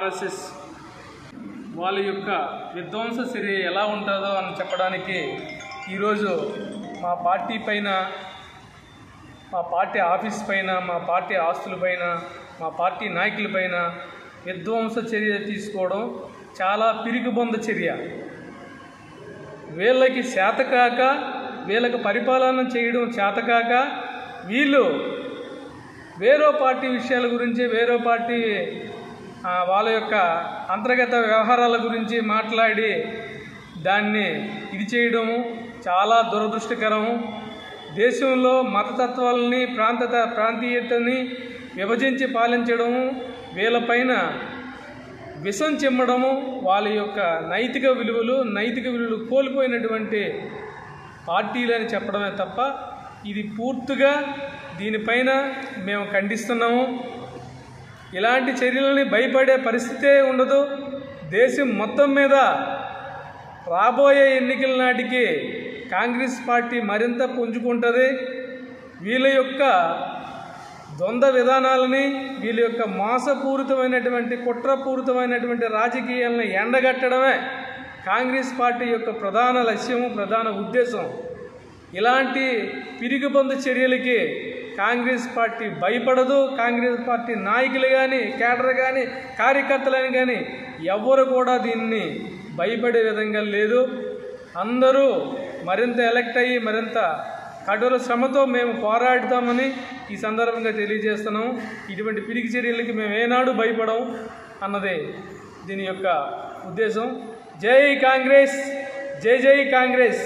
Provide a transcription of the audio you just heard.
RSS వాళ్ళ యొక్క విధ్వంస చర్య ఎలా ఉంటుందో అని చెప్పడానికి ఈరోజు మా పార్టీ పైన, మా పార్టీ ఆఫీస్ పైన, మా పార్టీ ఆస్తులపైన, మా పార్టీ నాయకులపైన విధ్వంస చర్య తీసుకోవడం చాలా పిరికిబొంద చర్య. వీళ్ళకి చేతకాక, వీళ్ళకి పరిపాలన చేయడం చేతకాక వీళ్ళు వేరే పార్టీ విషయాల గురించి, వేరే పార్టీ వాళ్ళ యొక్క అంతర్గత వ్యవహారాల గురించి మాట్లాడి దాన్ని ఇది చేయడము చాలా దురదృష్టకరము. దేశంలో మతతత్వాలని, ప్రాంతీయతని విభజించి పాలించడము, వీళ్ళపైన విషం చిమ్మడము, వాళ్ళ యొక్క నైతిక విలువలు కోల్పోయినటువంటి పార్టీలని చెప్పడమే తప్ప ఇది పూర్తిగా దీనిపైన మేము ఖండిస్తున్నాము. ఇలాంటి చర్యలని భయపడే పరిస్థితే ఉండదు. దేశం మొత్తం మీద రాబోయే ఎన్నికల నాటికి కాంగ్రెస్ పార్టీ మరింత పుంజుకుంటుంది. వీళ్ళ యొక్క ద్వంద్వ విధానాలని, వీళ్ళ యొక్క మోసపూరితమైనటువంటి, కుట్రపూరితమైనటువంటి రాజకీయాలను ఎండగట్టడమే కాంగ్రెస్ పార్టీ యొక్క ప్రధాన లక్ష్యము, ప్రధాన ఉద్దేశం. ఇలాంటి పిరిగిపొందు చర్యలకి కాంగ్రెస్ పార్టీ భయపడదు. కాంగ్రెస్ పార్టీ నాయకులు కానీ, కేడర్ కానీ, కార్యకర్తలని కానీ ఎవ్వరు కూడా దీన్ని భయపడే విధంగా లేదు. అందరూ మరింత ఎలక్ట్ అయ్యి మరింత కఠోర శ్రమతో మేము పోరాడుతామని ఈ సందర్భంగా తెలియజేస్తున్నాము. ఇటువంటి పిరికి చర్యలకి మేము ఏనాడు భయపడం అన్నదే దీని యొక్క ఉద్దేశం. జై కాంగ్రెస్, జై జై కాంగ్రెస్.